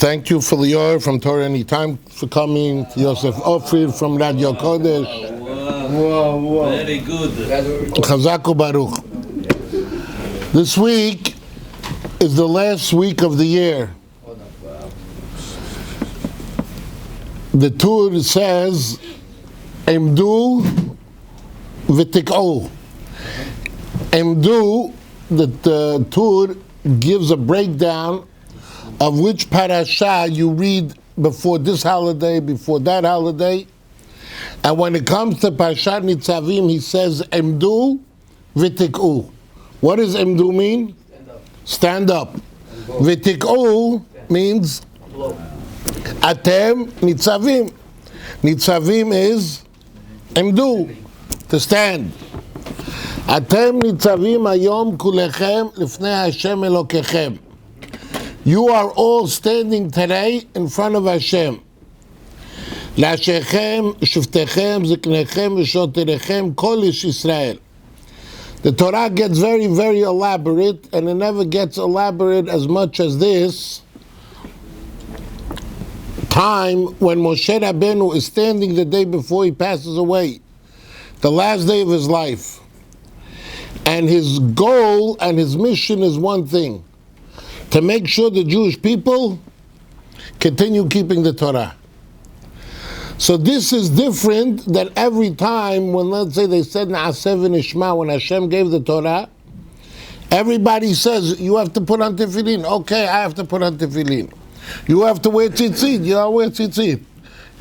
Thank you for Lior from Torah Anytime for coming. Yosef Ofir from Radio Kodesh. Whoa. Very good. Chazaq Baruch. This week is the last week of the year. The Torah says, Emdu v'tik'u. Emdu, the Torah gives a breakdown of which parasha you read before this holiday, before that holiday. And when it comes to Parashat Nitzavim, he says, Emdu v'tik'u. What does Emdu mean? Stand up. V'tik'u means Atem Nitzavim. Nitzavim is Emdu, to stand. Atem Nitzavim hayom kulechem lifnei Hashem Elokechem. You are all standing today in front of Hashem. Lashechem, Shiftechem, Ziknechem, Vishoterechem, Kol Ish Yisrael. The Torah gets very, very elaborate, and it never gets elaborate as much as this time when Moshe Rabbeinu is standing the day before he passes away, the last day of his life. And his goal and his mission is one thing: to make sure the Jewish people continue keeping the Torah. So this is different than every time when, let's say, they said Na'aseh v'nishma, when Hashem gave the Torah, everybody says, you have to put on tefillin. Okay, I have to put on tefillin. You have to wear tzitzit. You don't wear tzitzit.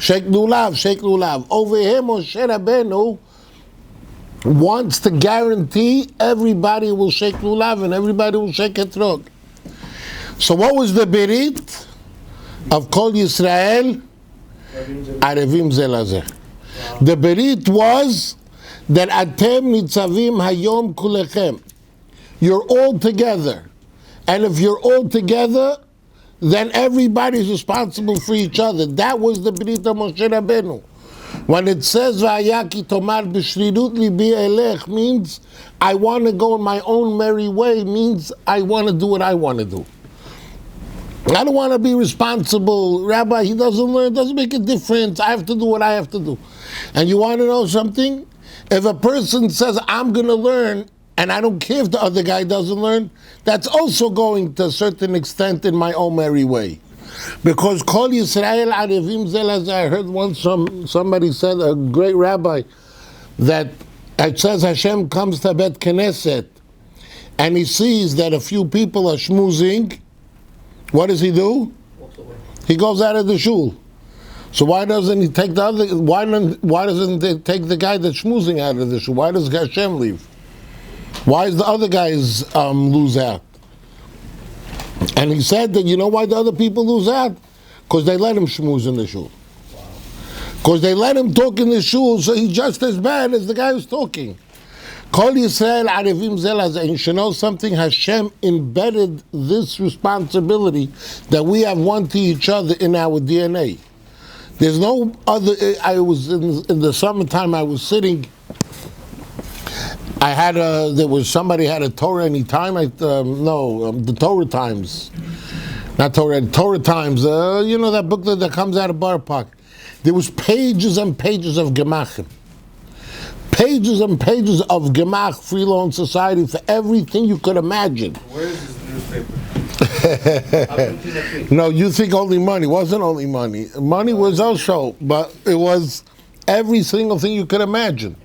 Shake lulav, shake lulav. Over here, Moshe Rabbeinu wants to guarantee everybody will shake lulav and everybody will shake etrog. So what was the berit of Kol Yisrael? Arevim ze lazeh. The berit was that Atem Nitzavim hayom kulechem. You're all together. And if you're all together, then everybody's responsible for each other. That was the berit of Moshe Rabbeinu. When it says Vayaki tomar b'shridut libi elech, means I want to go in my own merry way, means I want to do what I want to do. I don't want to be responsible. Rabbi, he doesn't learn, doesn't make a difference. I have to do what I have to do. And you want to know something? If a person says, I'm going to learn, and I don't care if the other guy doesn't learn, that's also going to a certain extent in my own merry way. Because Kol Yisrael Arevim ze lazeh, I heard once somebody said, a great rabbi, that it says Hashem comes to Bet Knesset, and he sees that a few people are schmoozing. What does he do? He goes out of the shul. So why doesn't he take the other? Why doesn't they take the guy that's schmoozing out of the shul? Why does Hashem leave? Why is the other guys lose out? And he said that, you know why the other people lose out? Because they let him schmooze in the shul. Because they let him talk in the shul, so he's just as bad as the guy who's talking. Kol Yisrael Arevim ze lazeh. And you should know something, Hashem embedded this responsibility that we have one to each other in our DNA. There's no other. I was in the summertime, I was sitting, somebody had a Torah Anytime, the Torah Times. Not Torah Times, you know that booklet that comes out of Bar Park. There was pages and pages of Gemachim. Pages and pages of Gemach, Free Loan Society, for everything you could imagine. Where is this newspaper? No, you think only money. It wasn't only money. Money was also, but it was every single thing you could imagine.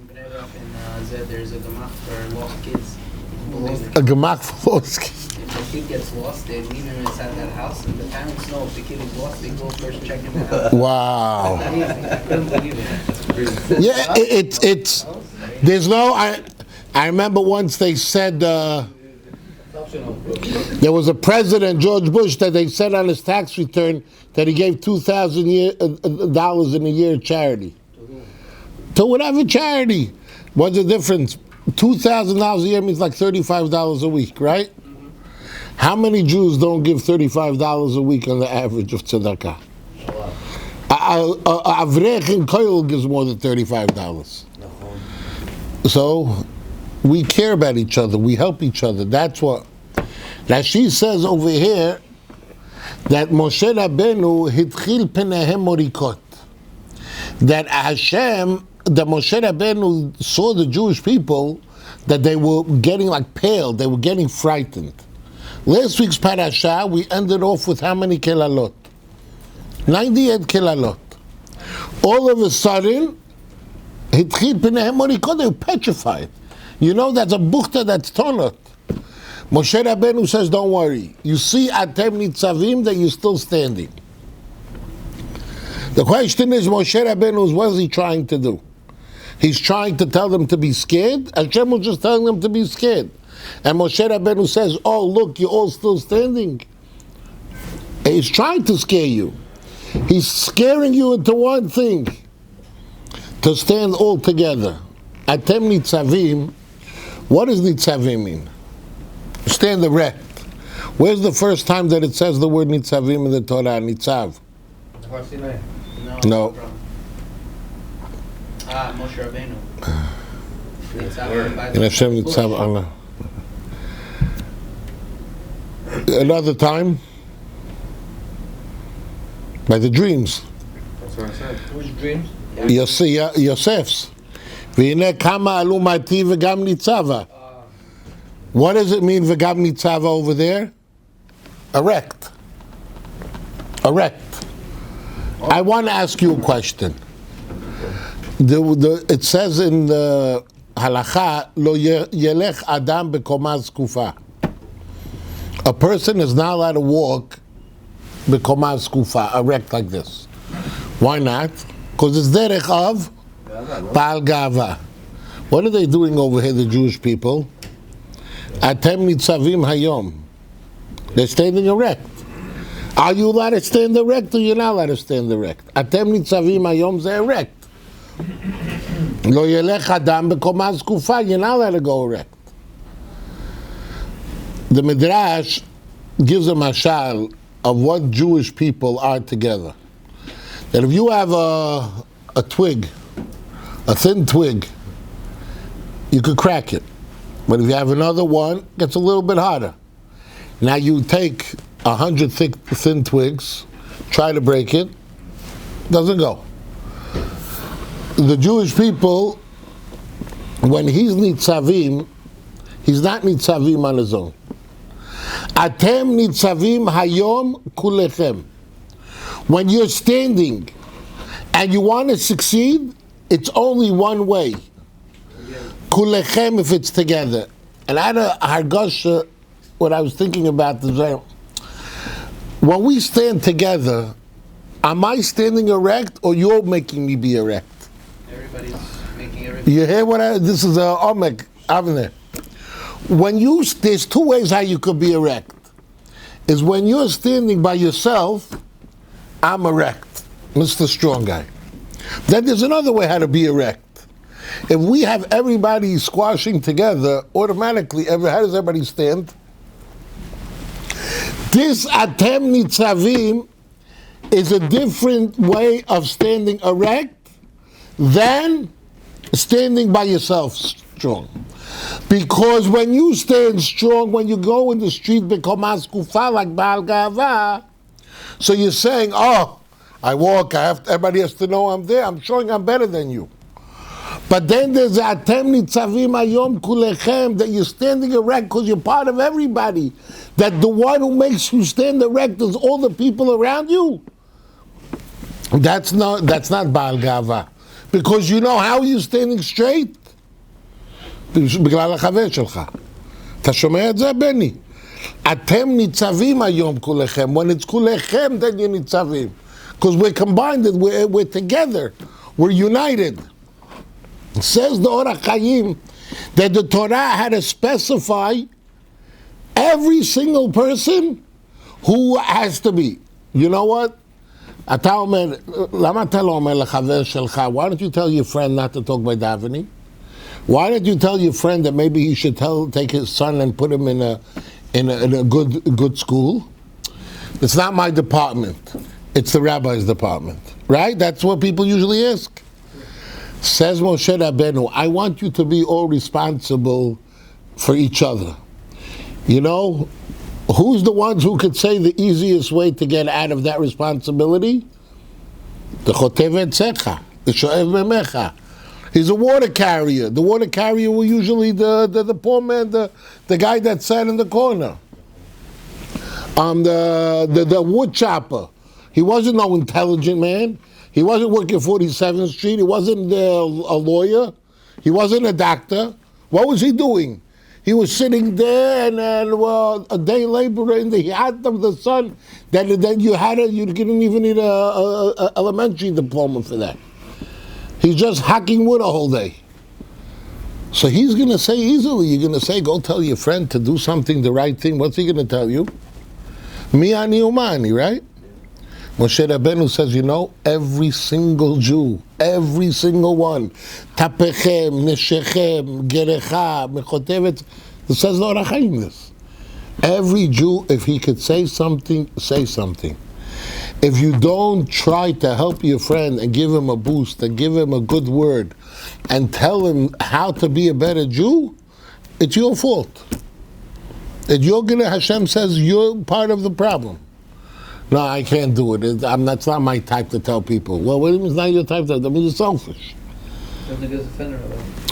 There's a Gemach for lost kids. A Gemach for lost kids. If the kid gets lost, they leave him inside that house, and the parents know if the kid is lost, they go first check in the house. Wow. I couldn't believe it. Yeah, it's there's no, I remember once they said, there was a president, George Bush, that they said on his tax return that he gave $2,000 in a year charity. To whatever charity. What's the difference? $2,000 a year means like $35 a week, right? Mm-hmm. How many Jews don't give $35 a week on the average of tzedakah? Avrech in Koil gives more than $35. So we care about each other, we help each other. That's what. Now she says over here that Moshe Rabbeinu hitchil penehem morikot. That Moshe Rabbeinu saw the Jewish people that they were getting like pale, they were getting frightened. Last week's parasha, we ended off with how many kelalot? 98 kelalot. All of a sudden, hitchil penehem morikot, they were petrified. You know, that's a buchta that's tonot. Moshe Rabbeinu says, don't worry. You see atem nitzavim, that you're still standing. The question is, Moshe Rabbeinu, what is he trying to do? He's trying to tell them to be scared. Hashem was just telling them to be scared. And Moshe Rabbeinu says, oh, look, you're all still standing. And he's trying to scare you. He's scaring you into one thing. To stand all together. Atem nitzavim. What does nitzavim mean? Stand erect. Where's the first time that it says the word nitzavim in the Torah? Nitzav. No. Moshe Rabbeinu. In Hashem nitzav Allah. Another time? By the dreams. That's what I said. Which dreams? Yosef's. V'hineh kama alu mati v'gam nitzava. What does it mean v'gam nitzava over there? Erect. Erect. I want to ask you a question. It says in the halakha, lo yelech adam b'koma zkufa. A person is not allowed to walk b'koma zkufa, erect like this. Why not? Because it's derech of Baal Gava. What are they doing over here, the Jewish people? Atem nitzavim hayom. They're standing erect. Are you allowed to stand erect or you're not allowed to stand erect? Atem nitzavim hayom, they're erect. Lo yelech adam b'koma zkufa, you're not allowed to go erect. The Midrash gives a mashal of what Jewish people are together. That if you have a twig, a thin twig, you could crack it. But if you have another one, it gets a little bit harder. Now you take 100 thin twigs, try to break it, doesn't go. The Jewish people, when he's nitzavim, he's not nitzavim on his own. Atem nitzavim hayom kulechem. When you're standing and you want to succeed, it's only one way. Kulechem, if it's together. And I had a hargosha, what I was thinking about is that when we stand together, am I standing erect or you're making me be erect? Everybody's making everything. You hear this is a omek, Avner. There's two ways how you could be erect. Is when you're standing by yourself, I'm erect, Mr. Strong Guy. Then there's another way how to be erect. If we have everybody squashing together, automatically, how does everybody stand? This atem nitzavim is a different way of standing erect than standing by yourself strong. Because when you stand strong, when you go in the street, b'koma zkufa, like Baal Gava, so you're saying, oh, I walk, everybody has to know I'm there, I'm showing I'm better than you. But then there's atem nitzavim hayom kulechem, that you're standing erect because you're part of everybody. That the one who makes you stand erect is all the people around you. That's not Baal Gava. Because you know how you're standing straight? בגלל החבר שלך. אתה שומע את זה, בני? אתם ניצבים היום כולכם. When it's כולכם, then you're ניצבים. Because we're combined, we're together, we're united. It says the Or HaChaim that the Torah had to specify every single person who has to be. You know what? אתה אומר, למה אתה לא אומר לחבר שלך, why don't you tell your friend not to talk by davening? Why don't you tell your friend that maybe he should take his son and put him in a good school? It's not my department. It's the rabbi's department. Right? That's what people usually ask. Says Moshe Rabbeinu, I want you to be all responsible for each other. You know, Who's the ones who could say the easiest way to get out of that responsibility? The chotev etzecha, the shoev memecha. He's a water carrier. The water carrier was usually the poor man, the guy that sat in the corner. The wood chopper. He wasn't no intelligent man. He wasn't working 47th Street. He wasn't a lawyer. He wasn't a doctor. What was he doing? He was sitting there and a day laborer in the heat of the sun. Then you didn't even need a elementary diploma for that. He's just hacking wood a whole day. So he's going to say easily, you're going to say, go tell your friend to do something, the right thing. What's he going to tell you? Mi ani umani, right? Moshe Rabbeinu says, every single Jew, every single one, tapechem, neshechem, gerecha, mechotevet, it says L'or HaChaim this. Every Jew, if he could say something, say something. If you don't try to help your friend and give him a boost and give him a good word and tell him how to be a better Jew, it's your fault. Hashem says you're part of the problem. No, I can't do it. That's not my type to tell people. Well, what do you mean it's not your type that means you're selfish.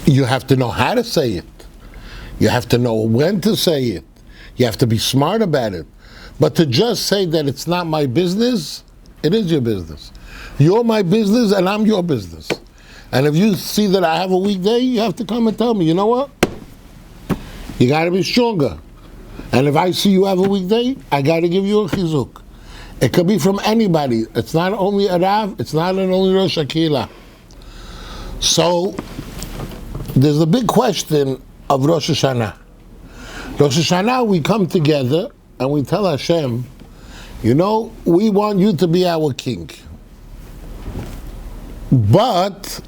You have to know how to say it. You have to know when to say it. You have to be smart about it. But to just say that it's not my business, it is your business. You're my business and I'm your business. And if you see that I have a weak day, you have to come and tell me, you know what? You got to be stronger. And if I see you have a weak day, I got to give you a chizuk. It could be from anybody. It's not only a Rav, it's not only Rosh Hakila. So, there's a big question of Rosh Hashanah. Rosh Hashanah, we come together and we tell Hashem, we want you to be our king. But,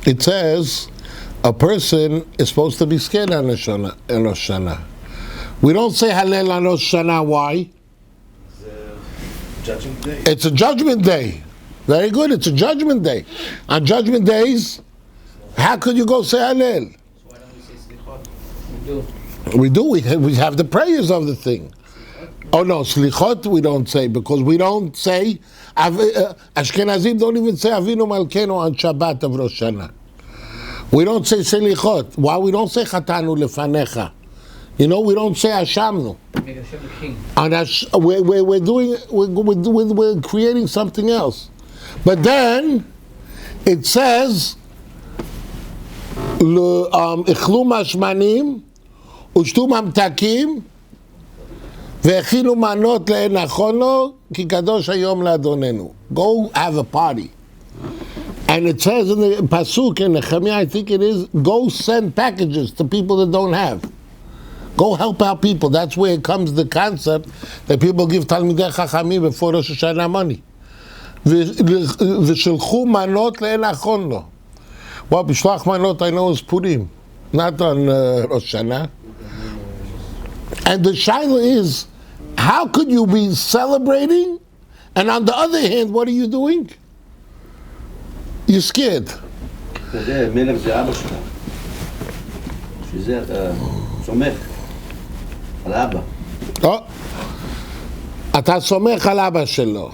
it says, a person is supposed to be scared on Rosh Hashanah. We don't say Hallel on Rosh Hashanah. Why? Judgment Day. It's a judgment day. Very good, it's a judgment day. On judgment days, how could you go say Hallel? So why don't we say slichot? We do. We have the prayers of the thing. Oh no, slichot we don't say because we don't say, Ashkenazim don't even say Avinu Malkeinu on Shabbat of Rosh Hashanah. We don't say slichot. Why we don't say Chatanu Lefanecha? We don't say Hashamnu. Make Hashem the king. We're creating something else. But then it says Ichlu mashmanim ushtu mamtakim ve'echinu manot le'enachono ki kadosh hayom la'adonenu. Go have a party. And it says in the Pasuk in Nehemiah, I think it is, go send packages to people that don't have. Go help out people. That's where it comes the concept that people give Talmidei Chachamim before Rosh Hashanah money. V'shilchu manot le'enachon lo. Well, B'shlach manot I know is Purim, not on Rosh Hashanah. And the shaila is, how could you be celebrating, and on the other hand, what are you doing? You're scared. אתה יודע, מלך זה אבא שלך. שזה אתה סומך על האבא. אתה סומך על אבא שלו.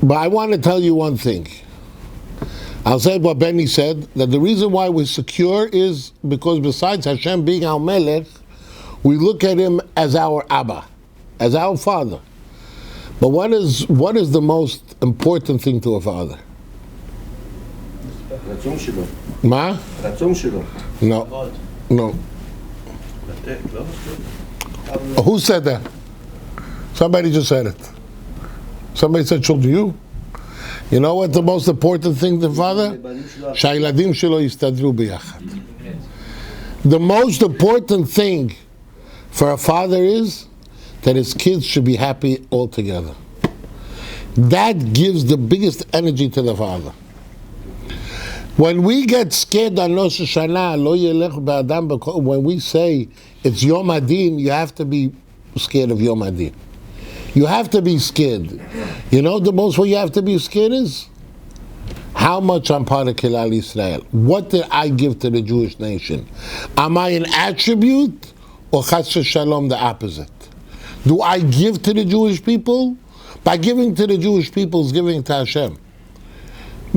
But I want to tell you one thing. I'll say what Benny said, that the reason why we're secure is because besides Hashem being our Melech, we look at him as our Abba, as our father. But what is the most important thing to a father? רצון שלו. מה? רצון שלו. No. Who said that? Somebody just said it. Somebody said, "Should you?" You know what the most important thing to father? שהילדים שלו יסתדרו ביחד. The most important thing for a father is that his kids should be happy all together. That gives the biggest energy to the father. When we get scared on Rosh Hashanah, lo yelech ba'adam, when we say it's Yom Hadin, you have to be scared of Yom Hadin. You have to be scared. You know the most what you have to be scared is? How much I'm part of Klal Yisrael. What did I give to the Jewish nation? Am I an attribute or chas v'shalom the opposite? Do I give to the Jewish people? By giving to the Jewish people is giving to Hashem.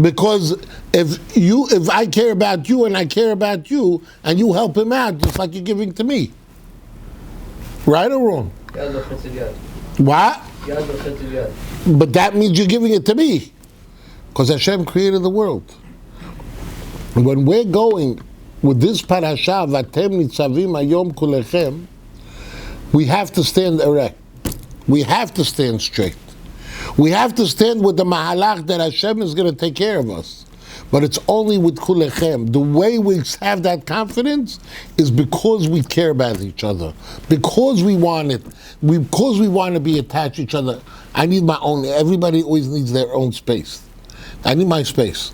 Because if I care about you and I care about you and you help him out, just like you're giving to me. Right or wrong? What? But that means you're giving it to me. Because Hashem created the world. When we're going with this parasha, Vatem nitzavim hayom kulechem, we have to stand erect. We have to stand straight. We have to stand with the mahalach that Hashem is going to take care of us. But it's only with kulechem. The way we have that confidence is because we care about each other. Because we want it. Because we want to be attached to each other. I need my own. Everybody always needs their own space. I need my space.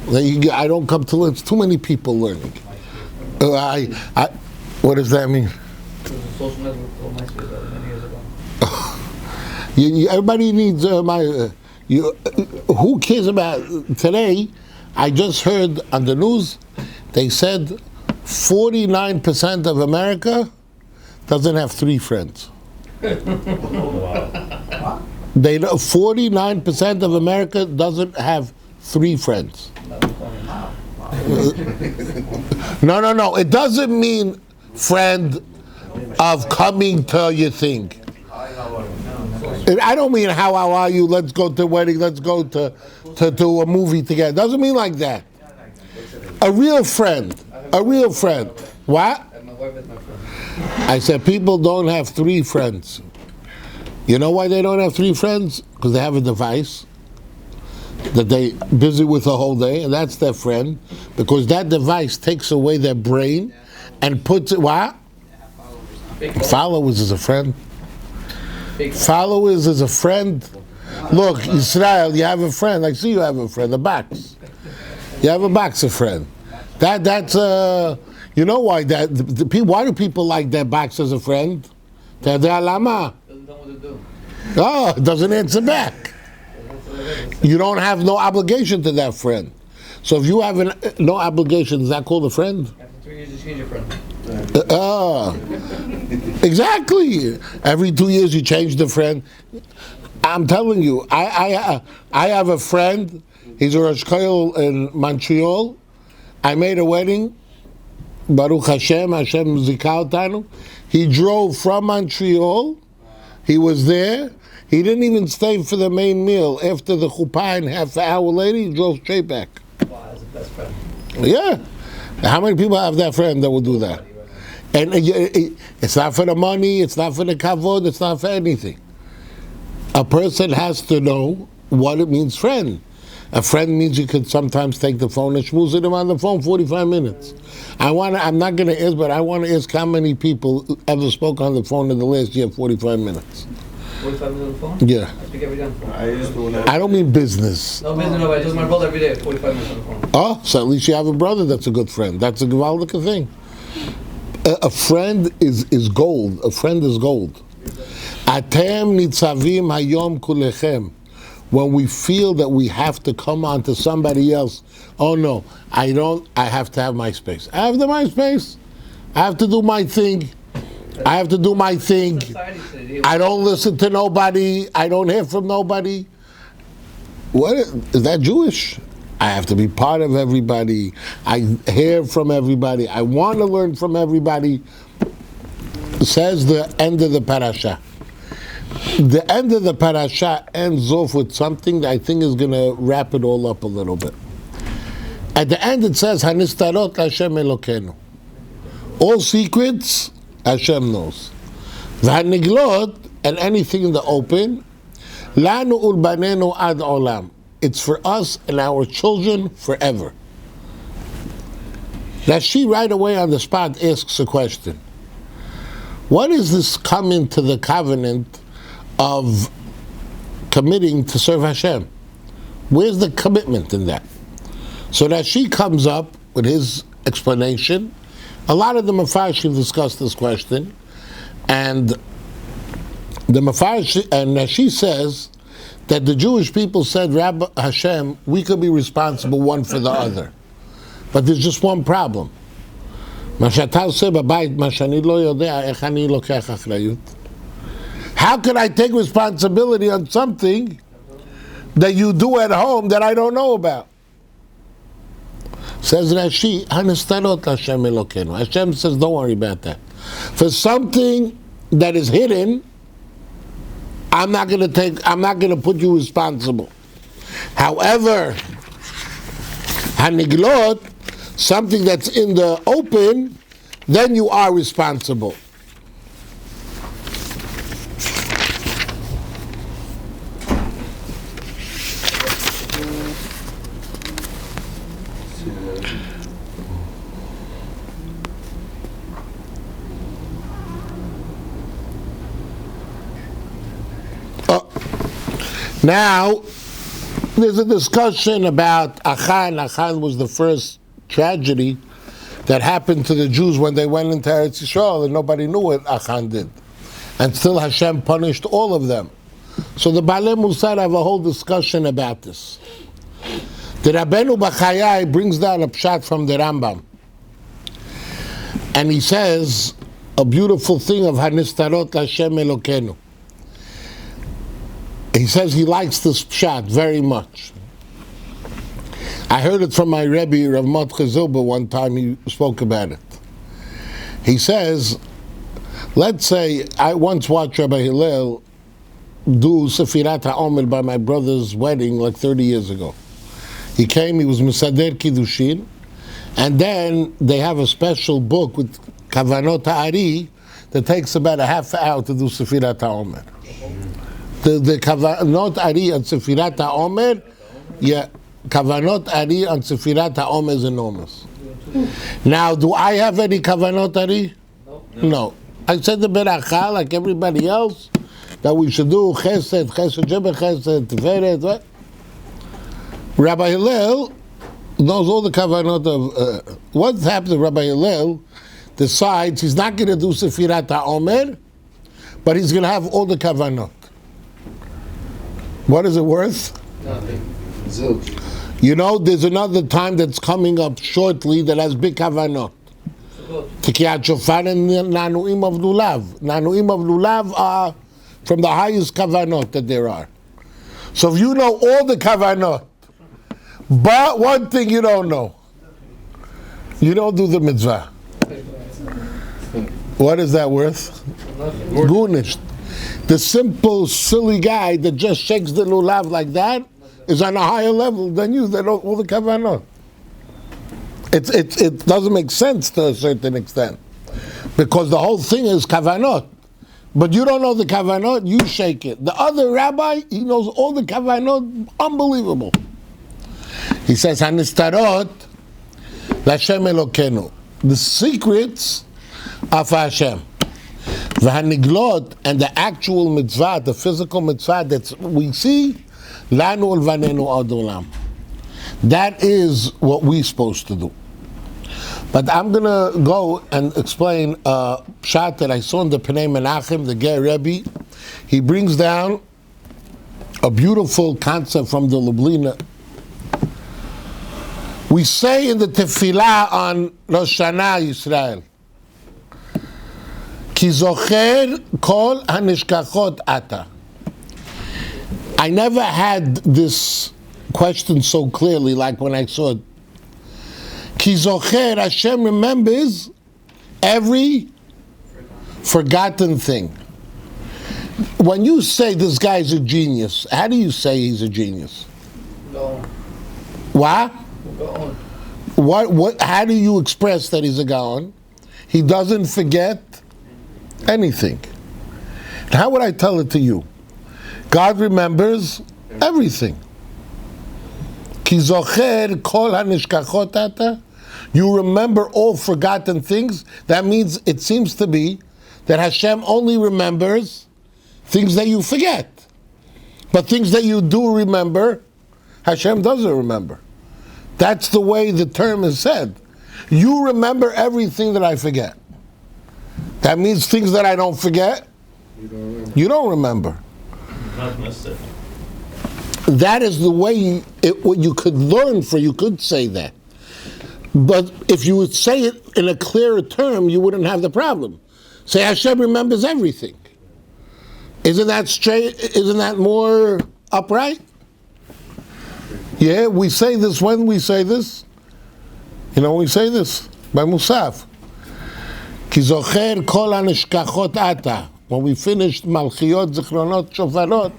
I don't come to learn. It's too many people learning. What does that mean? Social network called MySpace many years ago. Everybody needs who cares about today? I just heard on the news, they said 49% of America doesn't have 3 friends. 49% of America doesn't have 3 friends. No. It doesn't mean friend of coming to your thing. I don't mean how are you, let's go to a wedding, let's go to a movie together. It doesn't mean like that. A real friend. What? I said people don't have 3 friends. You know why they don't have 3 friends? Because they have a device that they busy with the whole day, and that's their friend. Because that device takes away their brain and puts it, what? Followers is a friend. Followers is a friend. Look, Yisrael, you have a friend. I see you have a friend, a box. You have a box of friend. That's you know why that why do people like that box as a friend? Doesn't know what to do. Oh, it doesn't answer back. You don't have no obligation to that friend. So if you have no obligation, is that called a friend? After 3 years, you change your friend. Exactly. Every 2 years you change the friend. I'm telling you, I have a friend. He's a Rosh Koil in Montreal. I made a wedding. Baruch Hashem zikah otanu. He drove from Montreal. He was there. He didn't even stay for the main meal. After the chuppah and half an hour later, he drove straight back. Wow, that's the best friend. Yeah. How many people have that friend that will do that? And it's not for the money, it's not for the kavod, it's not for anything. A person has to know what it means friend. A friend means you could sometimes take the phone and schmooze him on the phone 45 minutes. I'm not going to ask, but I want to ask how many people ever spoke on the phone in the last year 45 minutes. 45 minutes on the phone? Yeah. I speak every day on the phone. I don't mean business. No business, no, I talk to my brother every day, 45 minutes on the phone. Oh, so at least you have a brother that's a good friend. That's a gewaldige thing. A friend is gold. A friend is gold. Atem nitzavim hayom kulechem. When we feel that we have to come on to somebody else, oh no, I have to have my space. I have my space. I have to do my thing. I don't listen to nobody. I don't hear from nobody. What is that Jewish? I have to be part of everybody. I hear from everybody. I want to learn from everybody. Says the end of the parasha. The end of the parasha ends off with something that I think is going to wrap it all up a little bit. At the end it says, Hanistarot Hashem Elokeinu. All secrets, Hashem knows. V'haniglot, and anything in the open, Lanu ulbanenu ad olam. It's for us and our children forever. Now she right away on the spot asks a question. What is this coming to the covenant of committing to serve Hashem? Where's the commitment in that? So that she comes up with his explanation. A lot of the Mefarshim discussed this question, and the Mefarshim, and she says that the Jewish people said, Rabbi Hashem, we could be responsible one for the other. But there's just one problem. מה שאתה עושה בבית, מה שאני לא יודע, איך אני לוקח אחריות? How can I take responsibility on something that you do at home that I don't know about? Says Rashi, Hanestarot Hashem Elokeinu. Hashem says, don't worry about that. For something that is hidden, I'm not going to put you responsible. However, Haniglot, something that's in the open, then you are responsible. Now, there's a discussion about Achan. Achan was the first tragedy that happened to the Jews when they went into Eretz Yisrael, and nobody knew what Achan did. And still Hashem punished all of them. So the Baalei Musar have a whole discussion about this. The Rabbeinu Bachayai brings down a pshat from the Rambam. And he says a beautiful thing of Hanistarot Hashem Elokeinu. He says he likes this pshat very much. I heard it from my Rabbi, Rav Motche Zilber, one time he spoke about it. He says, let's say I once watched Rabbi Hillel do Sefirat HaOmer by my brother's wedding like 30 years ago. He came, he was Mesader Kiddushin, and then they have a special book with Kavanot HaAri that takes about a half hour to do Sefirat HaOmer. The Kavanot Ari on Sefirat HaOmer, yeah, Kavanot Ari on Sefirat HaOmer is enormous. Now, do I have any Kavanot Ari? No. I said the Beracha, like everybody else, that we should do Chesed, Jebe Chesed, Tiferet, what? Rabbi Hillel knows all the Kavanot of... what happens if Rabbi Hillel decides he's not going to do Sefirat HaOmer, but he's going to have all the Kavanot? What is it worth? Nothing. You know, there's another time that's coming up shortly that has big kavanot. Tikiyat Shofar and Nanuim of Lulav. Nanuim of Lulav are from the highest kavanot that there are. So if you know all the kavanot, but one thing you don't know, you don't do the mitzvah. What is that worth? Gunish. The simple, silly guy that just shakes the lulav like that is on a higher level than you that know all the kavanot. It doesn't make sense to a certain extent because the whole thing is kavanot. But you don't know the kavanot, you shake it. The other rabbi, he knows all the kavanot, unbelievable. He says, Hanistarot L'Hashem Elokeinu. The secrets of Hashem. V'haniglot, and the actual mitzvah, the physical mitzvah that we see, lanu ulvanenu ad olam. That is what we're supposed to do. But I'm going to go and explain a pshat that I saw in the Pnei Menachem, the Ger Rebbe. He brings down a beautiful concept from the Lublina. We say in the Tefillah on Rosh Hashanah Yisrael, Ki zocher kol hanishkachot ata. I never had this question so clearly like when I saw it. Ki zocher, Hashem remembers every forgotten thing. When you say this guy's a genius, how do you say he's a genius? No. What? Go on. What? How do you express that he's a gaon? He doesn't forget anything. How would I tell it to you? God remembers everything. Ki zocher kol hanishkachot ata. You remember all forgotten things. That means it seems to be that Hashem only remembers things that you forget. But things that you do remember, Hashem doesn't remember. That's the way the term is said. You remember everything that I forget. That means things that I don't forget, you don't remember. Not necessarily. That is the way what you could learn for, you could say that. But if you would say it in a clearer term, you wouldn't have the problem. Say Hashem remembers everything. Isn't that straight? Isn't that more upright? Yeah, we say this when we say this. You know, we say this by Musaf. Ki zocher kol hanishkachot ata. When we finished Malchiot, Zichronot, Shofarot,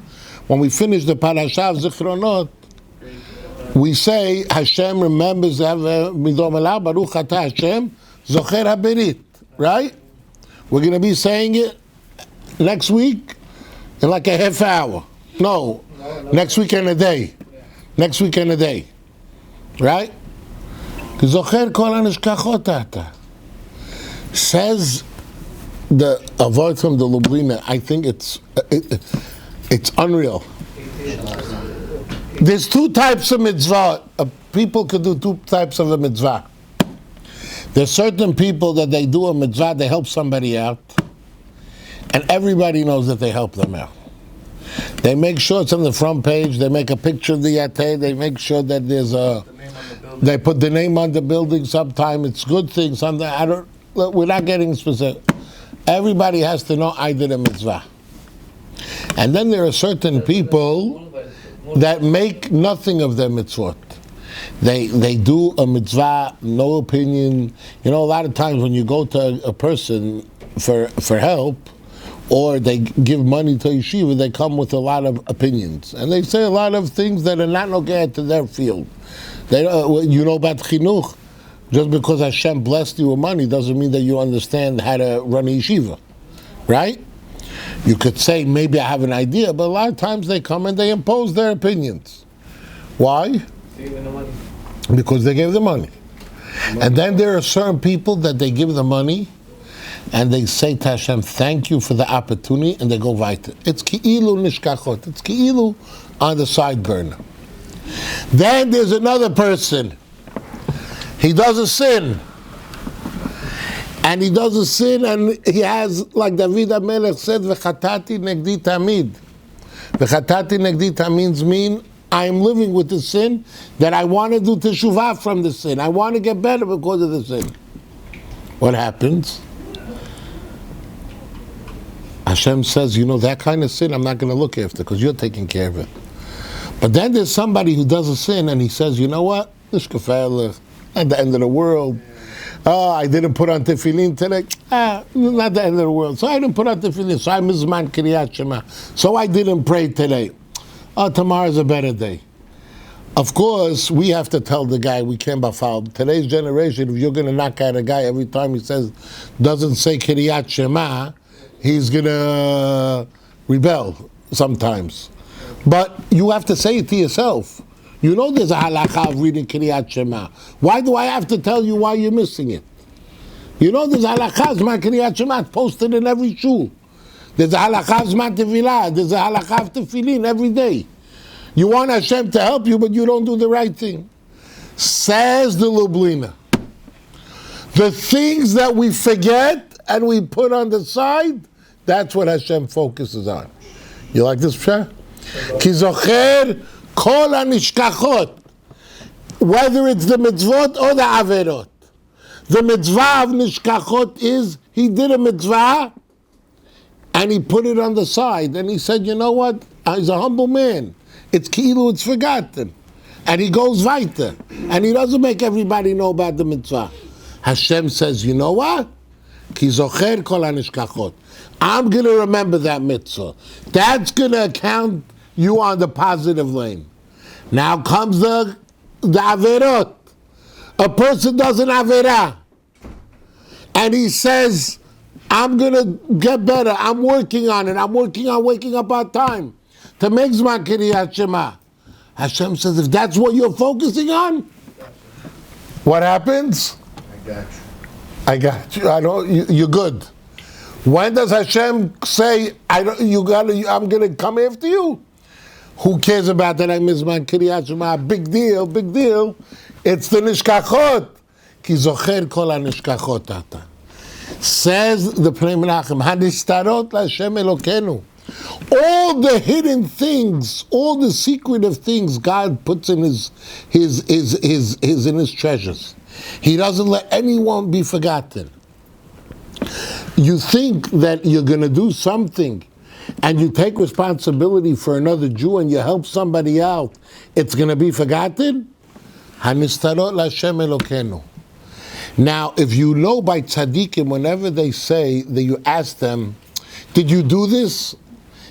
when we finish the parasha of Zichronot, we say Hashem remembers Midom Elah, Baruch Atah Hashem, Zocher HaBerit, right? We're going to be saying it next week in like a half hour. No, next week and a day. Next week and a day. Right? Zocher Kol HaNishkachot Ata. Says the avoid from the Lublina, I think it's unreal. There's two types of mitzvah. People could do two types of a mitzvah. There's certain people that they do a mitzvah, they help somebody out, and everybody knows that they help them out. They make sure it's on the front page, they make a picture of the yateh, they make sure that there's they put the name on the building. Sometimes it's good things, sometimes we're not getting specific. Everybody has to know I did a mitzvah. And then there are certain people that make nothing of their mitzvot. They do a mitzvah, no opinion. You know, a lot of times when you go to a person for help, or they give money to yeshiva, they come with a lot of opinions. And they say a lot of things that are not nogeh to their field. They, you know about chinuch. Just because Hashem blessed you with money doesn't mean that you understand how to run a yeshiva. Right? You could say, maybe I have an idea, but a lot of times they come and they impose their opinions. Why? Because they gave the money. And then there are certain people that they give the money and they say to Hashem, thank you for the opportunity, and they go weiter. It's ki'ilu nishkachot. It's ki'ilu on the side burner. Then there's another person. He does a sin. And he does a sin, and he has, like David HaMelech said, v'chatati negdi tamid. V'chatati negdi tamid means I am living with the sin, that I want to do teshuvah from the sin. I want to get better because of the sin. What happens? Hashem says, you know, that kind of sin I'm not going to look after because you're taking care of it. But then there's somebody who does a sin and he says, you know what? This gefährlich, at the end of the world. Oh, I didn't put on tefillin today. Not the end of the world. So I didn't put on tefillin. So I mizman kriyat shema. So I didn't pray today. Oh, tomorrow's a better day. Of course, we have to tell the guy we can't bafal. Today's generation, if you're going to knock out a guy every time he says, doesn't say kriyat shema, he's going to rebel sometimes. But you have to say it to yourself. You know there's a halakha of reading Kriyat Shema. Why do I have to tell you why you're missing it? You know there's a halakha of Kriyat Shema posted in every shul. There's a halakha of Tefillah. There's a halakha of Tefillin every day. You want Hashem to help you, but you don't do the right thing. Says the Lublina. The things that we forget and we put on the side, that's what Hashem focuses on. You like this, Pshah? Ki zocher kol hanishkachot, whether it's the mitzvot or the averot. The mitzvah of nishkachot is he did a mitzvah and he put it on the side and he said, you know what? He's a humble man. It's ki'ilu, it's forgotten. And he goes weiter. And he doesn't make everybody know about the mitzvah. Hashem says, you know what? Ki zocher kol hanishkachot. I'm going to remember that mitzvah. That's going to count you on the positive lane. Now comes the averot. A person does an averah. And he says, I'm going to get better. I'm working on it. I'm working on waking up on time to make Zman Kriyat Shema. Hashem says, if that's what you're focusing on, what happens? I got you. You're good. When does Hashem say, I'm going to come after you? Who cares about that? I miss my Kriyat Shema. Big deal, big deal. It's the nishkachot. Ki zocher kol hanishkachot ata. Says the Pnei Menachem, Hanishtarot LaHashem Elokenu. All the hidden things, all the secretive things God puts in his treasures. He doesn't let anyone be forgotten. You think that you're going to do something and you take responsibility for another Jew and you help somebody out, it's going to be forgotten? Hanistarot Lashem Elokeinu. Now, if you know by tzaddikim, whenever they say that you ask them, did you do this?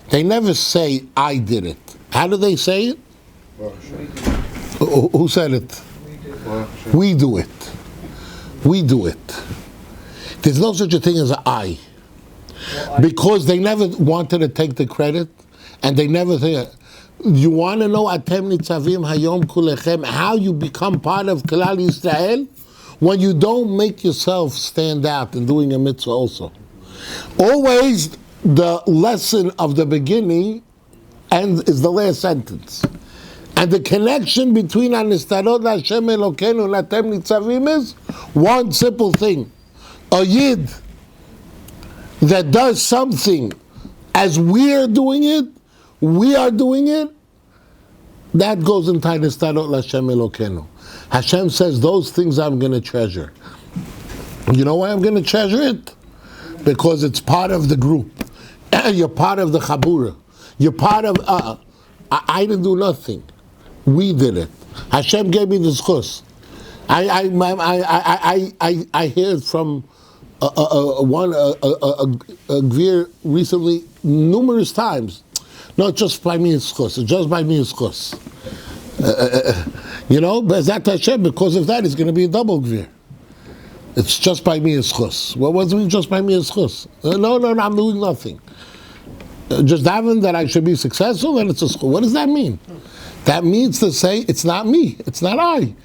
They never say, I did it. How do they say it? Who said it? We do it. We do it. There's no such a thing as an I. Because they never wanted to take the credit, and they never think. You want to know Atem Nitzavim Hayom Kulechem, how you become part of Klal Yisrael? When you don't make yourself stand out in doing a mitzvah also. Always the lesson of the beginning is the last sentence. And the connection between Anistarot Hashem Elokeinu and Atem Nitzavim is one simple thing. A Yid that does something as we are doing it, that goes in Anistarot Hashem Elokeinu. Hashem says, those things I'm going to treasure. You know why I'm going to treasure it? Because it's part of the group. You're part of the Chabura. You're part of, I didn't do nothing. We did it. Hashem gave me the schus. I hear it from a Gvir recently, numerous times. Not just by me it's schus, just by me it's schus. Bezat Hashem, because of that, it's going to be a double Gvir. It's just by me it's chus. What does it mean just by me it's chus? No, I'm doing nothing. Just daven that I should be successful, and it's a chus. What does that mean? That means to say, it's not me, it's not I.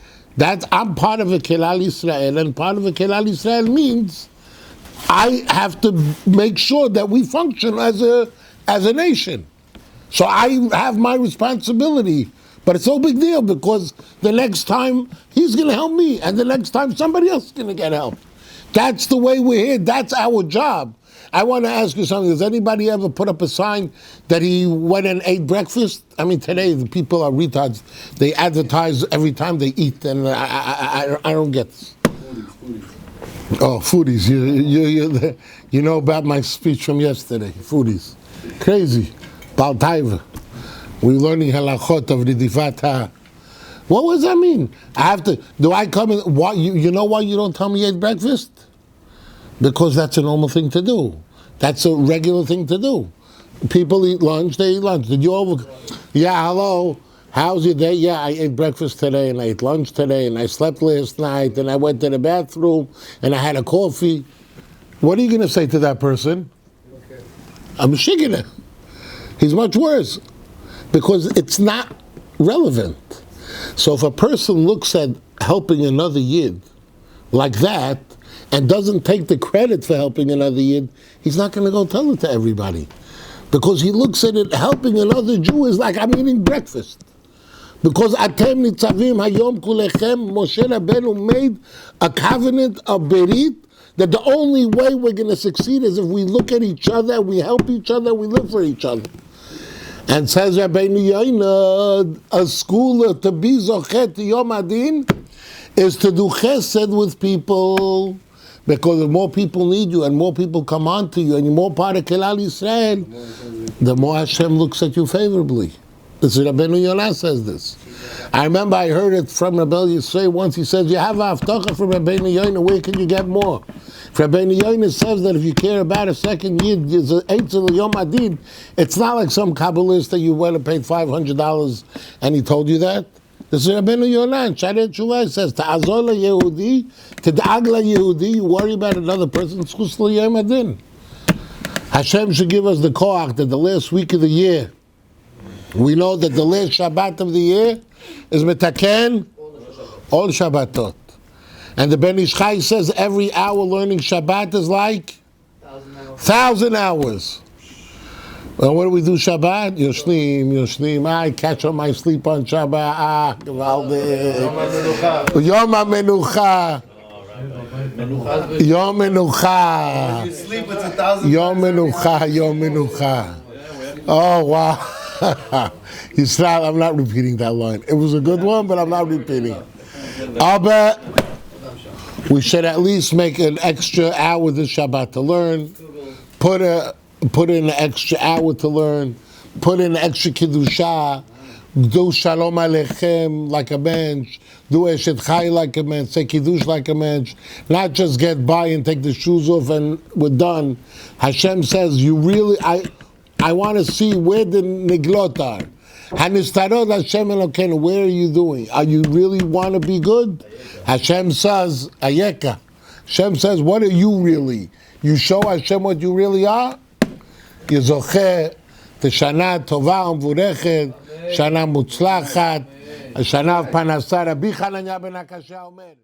I'm part of a Klal Yisrael, and part of a Klal Yisrael means I have to make sure that we function as a nation. So I have my responsibility. But it's no big deal, because the next time he's going to help me, and the next time somebody else is going to get help. That's the way we're here. That's our job. I want to ask you something. Does anybody ever put up a sign that he went and ate breakfast? I mean, today the people are retards. They advertise every time they eat, and I don't get this. Oh, foodies. You know about my speech from yesterday. Foodies. Crazy. Baal Taiva. We're learning halachot of Ridifat Ha. What does that mean? Do I come in, you know why you don't tell me you ate breakfast? Because that's a normal thing to do. That's a regular thing to do. People eat lunch, they eat lunch. Yeah, hello, how's your day? Yeah, I ate breakfast today, and I ate lunch today, and I slept last night, and I went to the bathroom, and I had a coffee. What are you going to say to that person? Okay. I'm shigina. He's much worse. Because it's not relevant. So if a person looks at helping another Yid like that, and doesn't take the credit for helping another Yid, he's not going to go tell it to everybody. Because he looks at it, helping another Jew is like I'm eating breakfast. Because Atem Nitzavim Hayom Kulechem, Moshe Rabbeinu made a covenant of Berit, that the only way we're going to succeed is if we look at each other, we help each other, we live for each other. And says Rabbi Yoina, a school to be zochet Yom Hadin is to do chesed with people, because if more people need you and more people come on to you and you're more part of Klal Yisrael, the more Hashem looks at you favorably. This is Rabbi Yoina says this. I remember I heard it from Rabbi Yisrael once. He says, you have a haftacha from Rabbi Yoina, where can you get more? Rabbi Yoina says that if you care about a second Yid, it's an Eitzel Yom Hadin. It's not like some Kabbalist that you went and paid $500 and he told you that. This is Rabbi Yoina, and Shari Tshuva says, Ta'azor Yehudi, T'da'ag Yehudi, you worry about another person's Chus Yom Hadin. Hashem should give us the koach that the last week of the year, we know that the last Shabbat of the year is Metaken, all Shabbatot. And the Ben Ish Chai says every hour learning Shabbat is like 1,000 hours. Well, what do we do Shabbat? Yoshlim. I catch on my sleep on Shabbat. Yom HaMenucha. Yom Menucha. You sleep, it's 1,000. Yom Menucha. Oh, wow. Yisrael, I'm not repeating that line. It was a good one, but I'm not repeating it. Abba, we should at least make an extra hour this Shabbat to learn. Put in an extra hour to learn. Put in extra Kiddusha. Do Shalom Aleichem like a mensch. Do Eshet Chai like a mensch. Say Kiddush like a mensch. Not just get by and take the shoes off and we're done. Hashem says, you really, I want to see where the niglot are. Hanistarot Hashem Elokeinu, where are you doing? Are you really want to be good? Hashem says, Ayeka. Hashem says, what are you really? You show Hashem what you really are? Yezocheh, Teshana Tova Umvurechet, Shana Mutzlachat, Shana Panasara, Bi Chananya Ben Akasha Omer.